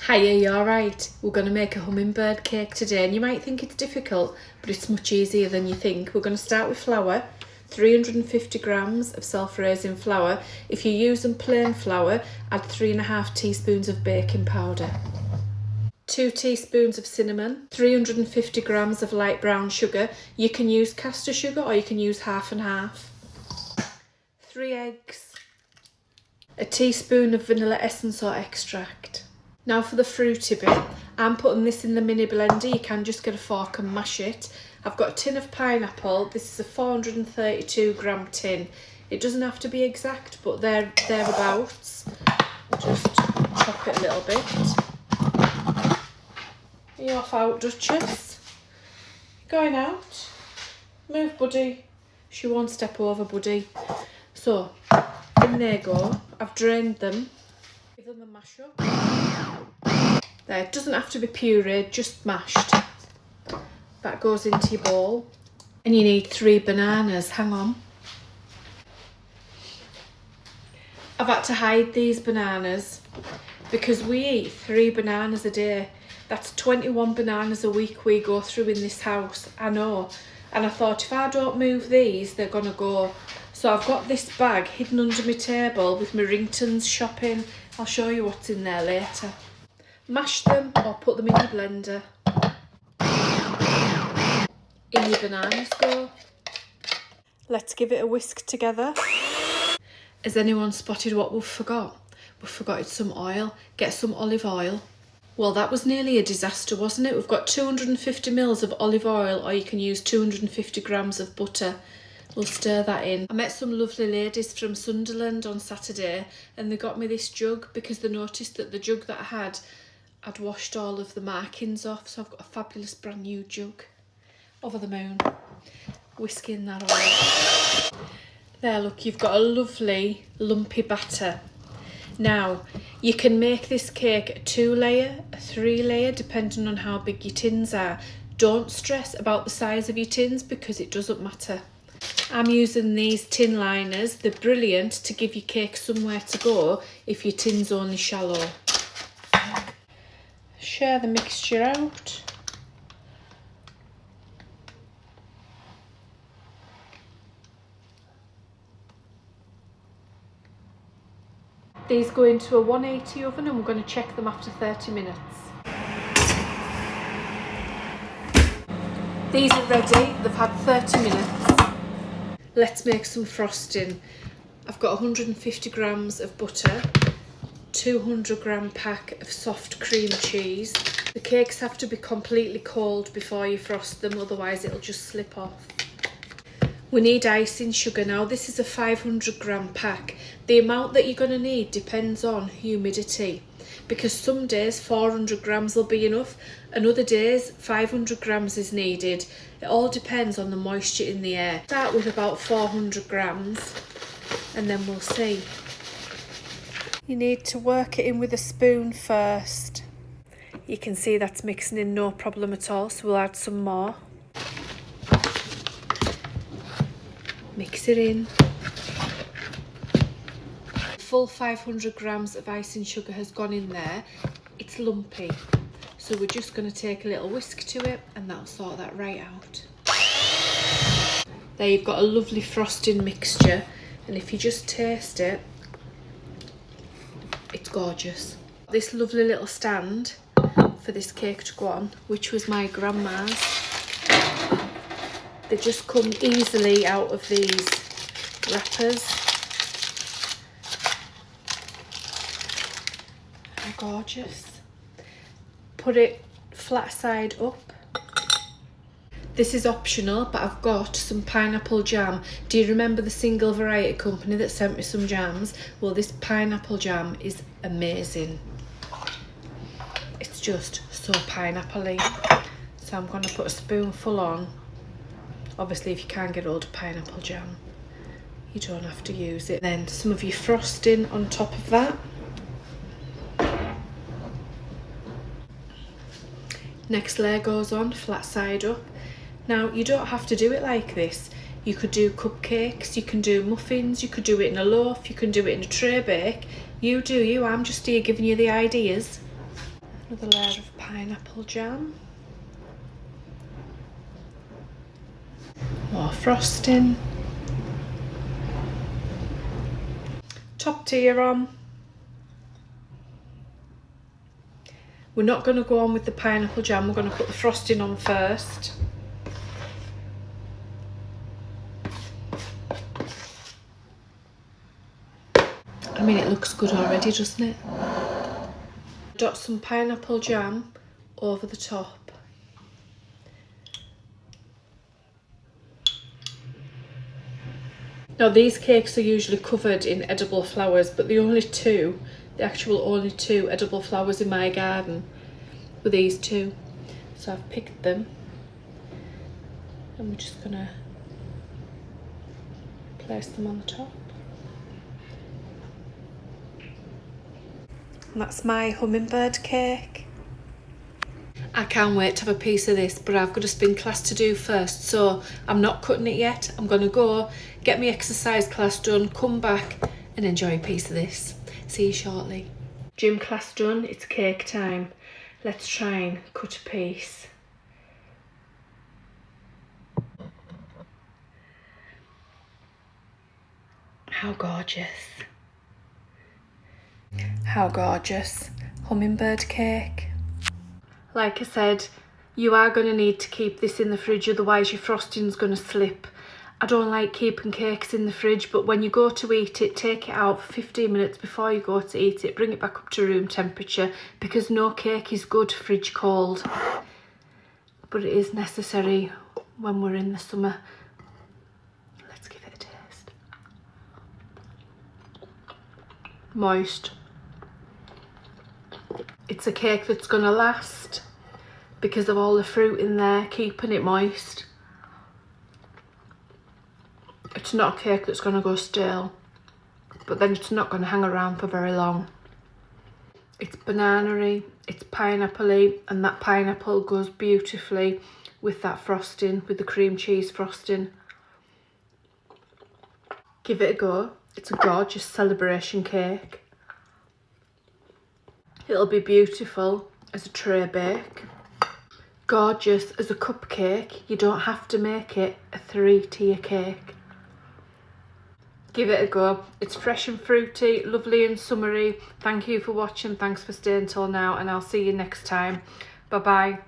Hiya, you alright? We're going to make a hummingbird cake today, and you might think it's difficult, but it's much easier than you think. We're going to start with flour, 350 grams of self-raising flour. If you're using plain flour, add 3.5 teaspoons of baking powder, 2 teaspoons of cinnamon, 350 grams of light brown sugar. You can use caster sugar or you can use half and half, 3 eggs, a teaspoon of vanilla essence or extract. Now for the fruity bit, I'm putting this in the mini blender. You can just get a fork and mash it. I've got a tin of pineapple. This is a 432 gram tin. It doesn't have to be exact, but thereabouts. Just chop it a little bit. Are you off out, Duchess? Going out? Move, buddy. She won't step over, buddy. So, in there go. I've drained them. Give them a mash up. There, it doesn't have to be pureed, just mashed. That goes into your bowl. And you need 3 bananas, hang on. I've had to hide these bananas because we eat 3 bananas a day. That's 21 bananas a week we go through in this house, I know. And I thought if I don't move these, they're gonna go. So I've got this bag hidden under my table with my Ringtons shopping. I'll show you what's in there later. Mash them or put them in your blender. In your bananas go. Let's give it a whisk together. Has anyone spotted what we've forgot? We've forgotten some oil. Get some olive oil. Well, that was nearly a disaster, wasn't it? We've got 250 mils of olive oil, or you can use 250 grams of butter. We'll stir that in. I met some lovely ladies from Sunderland on Saturday, and they got me this jug because they noticed that the jug that I had, I'd washed all of the markings off, so I've got a fabulous brand new jug. Over the moon. Whisking that oil. There, look, you've got a lovely lumpy batter. Now, you can make this cake a 2-layer, a 3-layer, depending on how big your tins are. Don't stress about the size of your tins because it doesn't matter. I'm using these tin liners. They're brilliant to give your cake somewhere to go if your tin's only shallow. Share the mixture out. These go into a 180 oven and we're going to check them after 30 minutes. These are ready, they've had 30 minutes. Let's make some frosting. I've got 150 grams of butter, 200 gram pack of soft cream cheese. The cakes have to be completely cold before you frost them, otherwise it'll just slip off. We need icing sugar. Now this is a 500 gram pack. The amount that you're going to need depends on humidity, because some days 400 grams will be enough and other days 500 grams is needed. It all depends on the moisture in the air. Start with about 400 grams and then we'll see. You need to work it in with a spoon first. You can see that's mixing in no problem at all, so we'll add some more. Mix it in. Full 500 grams of icing sugar has gone in there. It's lumpy, so we're just going to take a little whisk to it and that'll sort that right out. There, you've got a lovely frosting mixture, and if you just taste it, it's gorgeous. This lovely little stand for this cake to go on, which was my grandma's. They just come easily out of these wrappers. They're gorgeous. Put it flat side up. This is optional, but I've got some pineapple jam. Do you remember the single variety company that sent me some jams? Well, this pineapple jam is amazing. It's just so pineapple-y. So I'm going to put a spoonful on. Obviously, if you can't get hold of pineapple jam, you don't have to use it. Then some of your frosting on top of that. Next layer goes on, flat side up. Now, you don't have to do it like this. You could do cupcakes, you can do muffins, you could do it in a loaf, you can do it in a tray bake. You do you, I'm just here giving you the ideas. Another layer of pineapple jam. More frosting. Top tier on. We're not going to go on with the pineapple jam, we're going to put the frosting on first. I mean, it looks good already, doesn't it? Dot some pineapple jam over the top. Now these cakes are usually covered in edible flowers, but the actual only two edible flowers in my garden were these two. So I've picked them and we're just gonna place them on the top. And that's my hummingbird cake. I can't wait to have a piece of this, but I've got a spin class to do first, so I'm not cutting it yet. I'm gonna go get my exercise class done, come back and enjoy a piece of this. See you shortly. Gym class done, it's cake time. Let's try and cut a piece. How gorgeous. How gorgeous. Hummingbird cake. Like I said, you are going to need to keep this in the fridge, otherwise your frosting's going to slip. I don't like keeping cakes in the fridge, but when you go to eat it, take it out for 15 minutes before you go to eat it. Bring it back up to room temperature, because no cake is good fridge cold. But it is necessary when we're in the summer. Let's give it a taste. Moist. It's a cake that's going to last because of all the fruit in there, keeping it moist. It's not a cake that's going to go stale, but then it's not going to hang around for very long. It's banana-y, it's pineapple-y, and that pineapple goes beautifully with that frosting, with the cream cheese frosting. Give it a go. It's a gorgeous celebration cake. It'll be beautiful as a tray bake. Gorgeous as a cupcake. You don't have to make it a 3-tier cake. Give it a go. It's fresh and fruity, lovely and summery. Thank you for watching. Thanks for staying till now, and I'll see you next time. Bye bye.